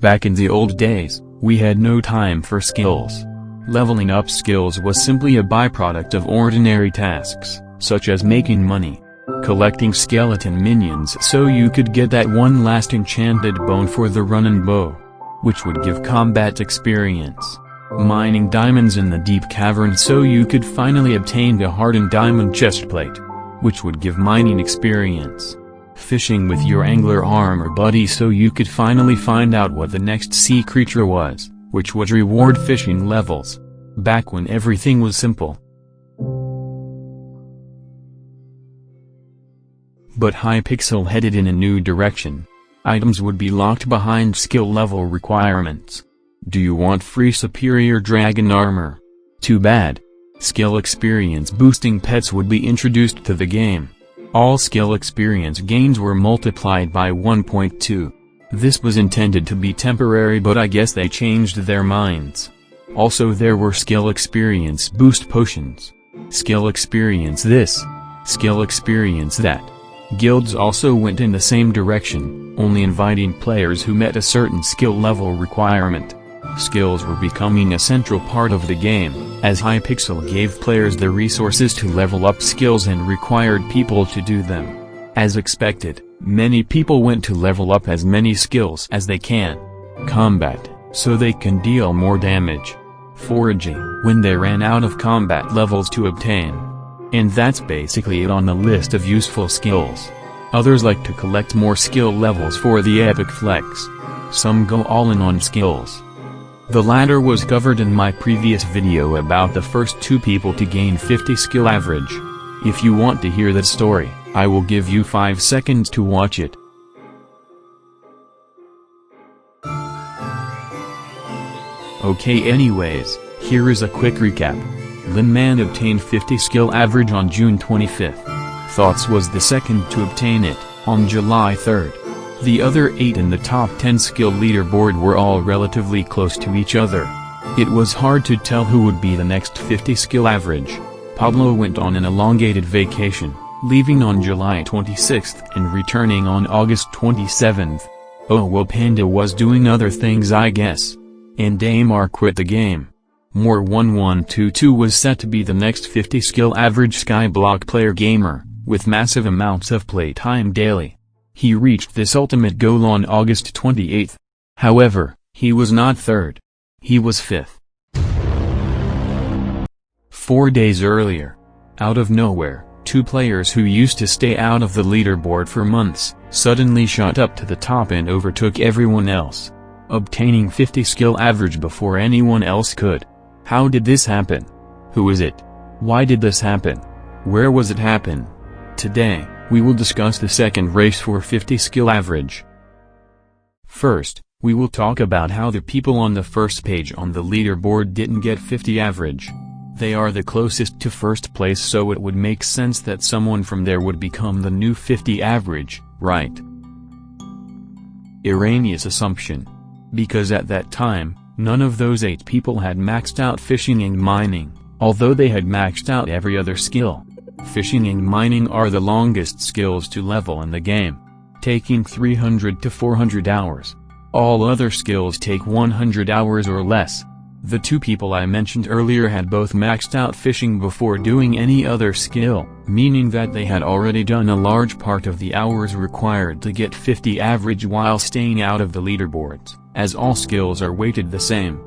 Back in the old days, we had no time for skills. Leveling up skills was simply a byproduct of ordinary tasks, such as making money, collecting skeleton minions so you could get that one last enchanted bone for the run-and bow, which would give combat experience, mining diamonds in the deep cavern so you could finally obtain the hardened diamond chestplate, which would give mining experience, fishing with your angler armor buddy so you could finally find out what the next sea creature was, which would reward fishing levels, back when everything was simple. But Hypixel headed in a new direction. Items would be locked behind skill level requirements. Do you want free superior dragon armor? Too bad. Skill experience boosting pets would be introduced to the game. All skill experience gains were multiplied by 1.2. This was intended to be temporary, but I guess they changed their minds. Also there were skill experience boost potions. Skill experience this. Skill experience that. Guilds also went in the same direction, only inviting players who met a certain skill level requirement. Skills were becoming a central part of the game, as Hypixel gave players the resources to level up skills and required people to do them. As expected, many people went to level up as many skills as they can. Combat, so they can deal more damage. Foraging, when they ran out of combat levels to obtain. And that's basically it on the list of useful skills. Others like to collect more skill levels for the epic flex. Some go all in on skills. The latter was covered in my previous video about the first 2 people to gain 50 skill average. If you want to hear that story, I will give you 5 seconds to watch it. Okay, anyways, here is a quick recap. Linman obtained 50 skill average on June 25th. Thoughts was the second to obtain it, on July 3rd. The other 8 in the top 10 skill leaderboard were all relatively close to each other. It was hard to tell who would be the next 50 skill average. Pablo went on an elongated vacation, leaving on July 26th and returning on August 27th. Oh well, Panda was doing other things I guess. And Daymar quit the game. More 1122 was set to be the next 50 skill average Skyblock player gamer, with massive amounts of playtime daily. He reached this ultimate goal on August 28th. However, he was not 3rd. He was 5th. 4 days earlier, out of nowhere, 2 players who used to stay out of the leaderboard for months, suddenly shot up to the top and overtook everyone else, obtaining 50 skill average before anyone else could. How did this happen? Who is it? Why did this happen? Where was it happen? Today, we will discuss the second race for 50 skill average. First, we will talk about how the people on the first page on the leaderboard didn't get 50 average. They are the closest to first place, so it would make sense that someone from there would become the new 50 average, right? Erroneous assumption. Because at that time, none of those 8 people had maxed out fishing and mining, although they had maxed out every other skill. Fishing and mining are the longest skills to level in the game, taking 300 to 400 hours. All other skills take 100 hours or less. The 2 people I mentioned earlier had both maxed out fishing before doing any other skill, meaning that they had already done a large part of the hours required to get 50 average while staying out of the leaderboards, as all skills are weighted the same.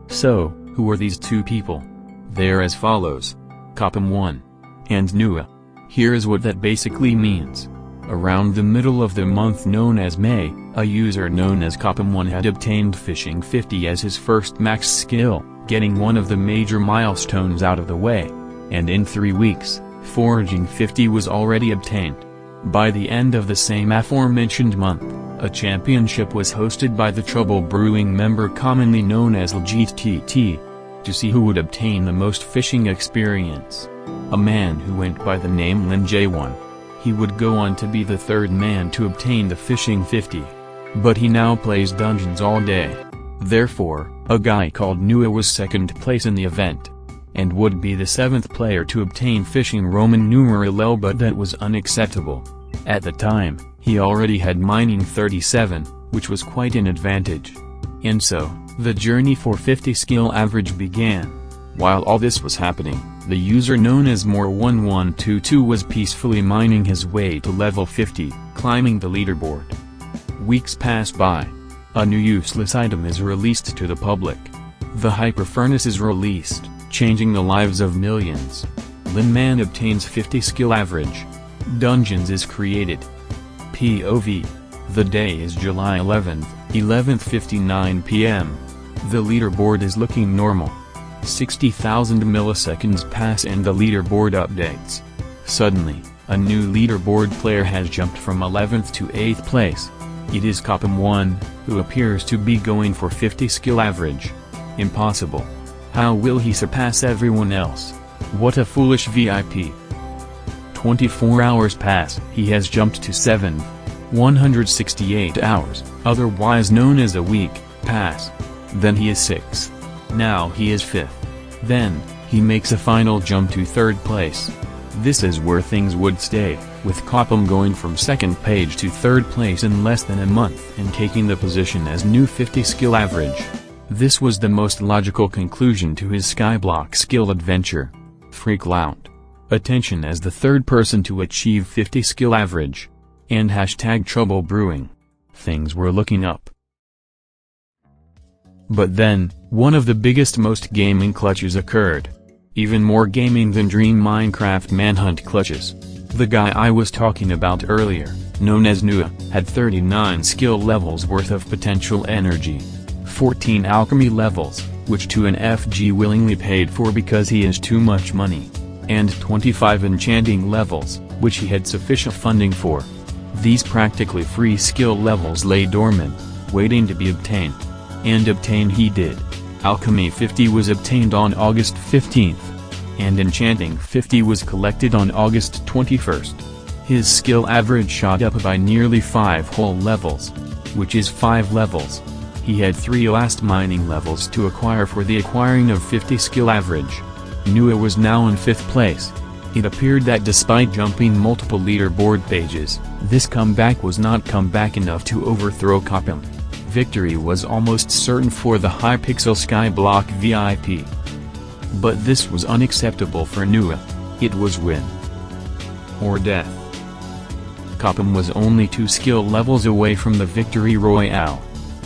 So, who are these 2 people? They are as follows. Copam1 and Nua. Here is what that basically means. Around the middle of the month known as May, a user known as Copam1 had obtained Fishing 50 as his first max skill, getting one of the major milestones out of the way. And in 3 weeks, Foraging 50 was already obtained. By the end of the same aforementioned month, a championship was hosted by the Trouble Brewing member commonly known as LGTT, to see who would obtain the most fishing experience. A man who went by the name Lin J1. He would go on to be the 3rd man to obtain the Fishing 50. But he now plays dungeons all day. Therefore, a guy called Nua was 2nd place in the event, and would be the 7th player to obtain Fishing Roman numeral L, but that was unacceptable. At the time, he already had Mining 37, which was quite an advantage. And so, the journey for 50 skill average began. While all this was happening, the user known as More1122 was peacefully mining his way to level 50, climbing the leaderboard. Weeks pass by. A new useless item is released to the public. The Hyper Furnace is released, changing the lives of millions. Linman obtains 50 skill average. Dungeons is created. POV. The day is July 11th, 11:59 p.m. The leaderboard is looking normal. 60,000 milliseconds pass and the leaderboard updates. Suddenly, a new leaderboard player has jumped from 11th to 8th place. It is Copam1, who appears to be going for 50 skill average. Impossible. How will he surpass everyone else? What a foolish VIP. 24 hours pass, he has jumped to 7th. 168 hours, otherwise known as a week, pass. Then he is 6th. Now he is 5th. Then, he makes a final jump to 3rd place. This is where things would stay, with Copam going from 2nd page to 3rd place in less than a month and taking the position as new 50 skill average. This was the most logical conclusion to his Skyblock skill adventure. Freakloud. Attention as the 3rd person to achieve 50 skill average. And hashtag trouble brewing. Things were looking up. But then, one of the biggest most gaming clutches occurred. Even more gaming than Dream Minecraft Manhunt clutches. The guy I was talking about earlier, known as Nua, had 39 skill levels worth of potential energy. 14 alchemy levels, which to an FG willingly paid for because he has too much money. And 25 enchanting levels, which he had sufficient funding for. These practically free skill levels lay dormant, waiting to be obtained. And obtained he did. Alchemy 50 was obtained on August 15th. And Enchanting 50 was collected on August 21st. His skill average shot up by nearly 5 whole levels. Which is 5 levels. He had 3 last mining levels to acquire for the acquiring of 50 skill average. Nua was now in 5th place. It appeared that despite jumping multiple leaderboard pages, this comeback was not comeback enough to overthrow Copam. Victory was almost certain for the Hypixel Skyblock VIP. But this was unacceptable for Nua. It was win or death. Copam was only 2 skill levels away from the victory royale.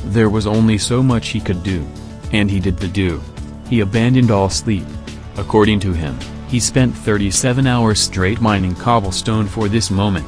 There was only so much he could do. And he did the do. He abandoned all sleep. According to him, he spent 37 hours straight mining cobblestone for this moment.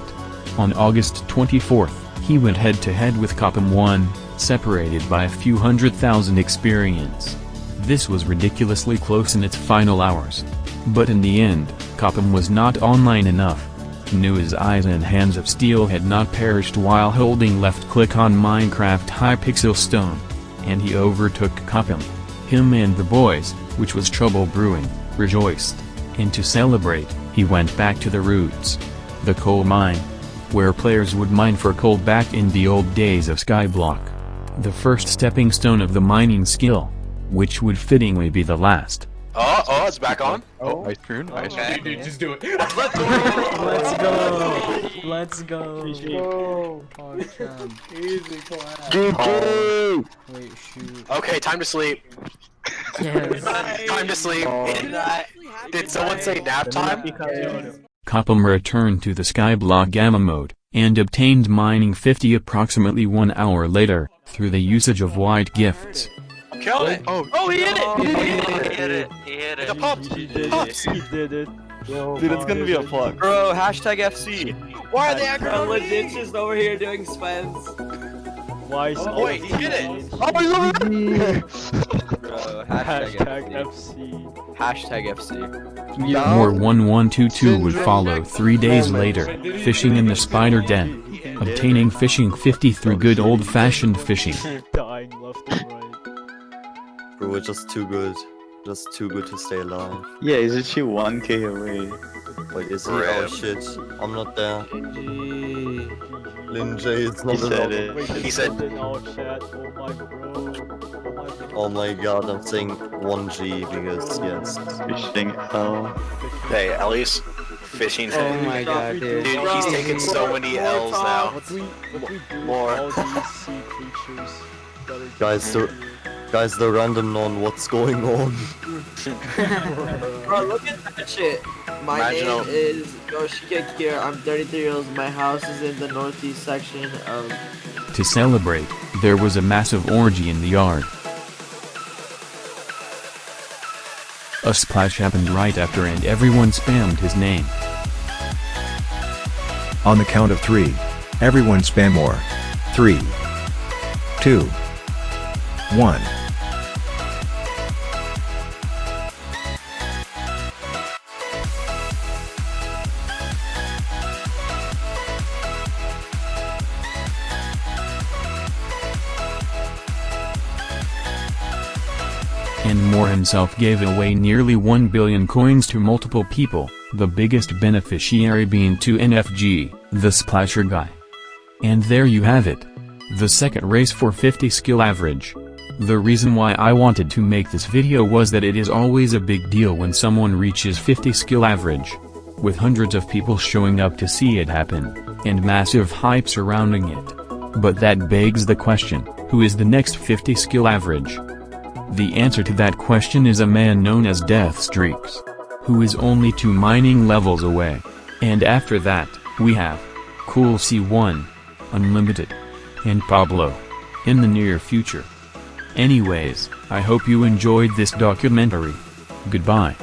On August 24th, he went head-to-head with Copam1, separated by a few 100,000 experience. This was ridiculously close in its final hours. But in the end, Copam was not online enough. Nua's eyes and hands of steel had not perished while holding left-click on Minecraft Hypixel Stone. And he overtook Copam. Him and the boys, which was trouble brewing, rejoiced. And to celebrate, he went back to the roots. The coal mine. Where players would mine for coal back in the old days of Skyblock. The first stepping stone of the mining skill. Which would fittingly be the last. Oh, it's back on. Oh, ice cream, ice cream. Dude, just do it. Let's go. Easy clap. Wait, shoot. Okay, time to sleep. Yes. Time to sleep. Did someone say nap time? Copam returned to the Skyblock Gamma mode, and obtained mining 50 approximately 1 hour later, through the usage of white gifts. Killed it! Oh, he hit it! He hit it. The pups! Pups! He did it. Yo, dude, it's gonna be a fuck. Bro, hashtag FC. Why are they I'm aggroing legit just over here doing spams. Why? Oh, wait, he hit it! Oh, he's over there! Bro, hashtag FC. Hashtag FC. More 1122 would follow 3 days later, fishing in the spider den. Obtaining fishing 50 through good old-fashioned fishing. Dying left and right. Bro, we're just too good. Just too good to stay alive. Yeah, he's actually 1k away. Wait, is he? Oh shit. I'm not there. Lin J, it's not He said enough. it. He said- in our chat. Oh my bro. Oh my god, I'm saying 1G because yes. Fishing hell. Hey, at least fishing. Oh my god, dude. Dude, he's taking so many L's now. What we do More. all these sea creatures. Guys, the random non, what's going on? Bro, look at that shit. My name is Yoshika Kier. I'm 33 years old. My house is in the northeast section of... To celebrate, there was a massive orgy in the yard. A splash happened right after and everyone spammed his name. On the count of 3, everyone spam more. 3, 2, 1. And Moore himself gave away nearly 1 billion coins to multiple people, the biggest beneficiary being 2NFG, the splasher guy. And there you have it. The second race for 50 skill average. The reason why I wanted to make this video was that it is always a big deal when someone reaches 50 skill average. With hundreds of people showing up to see it happen, and massive hype surrounding it. But that begs the question, who is the next 50 skill average? The answer to that question is a man known as Deathstreaks, who is only 2 mining levels away. And after that, we have Cool C1, Unlimited, and Pablo, in the near future. Anyways, I hope you enjoyed this documentary. Goodbye.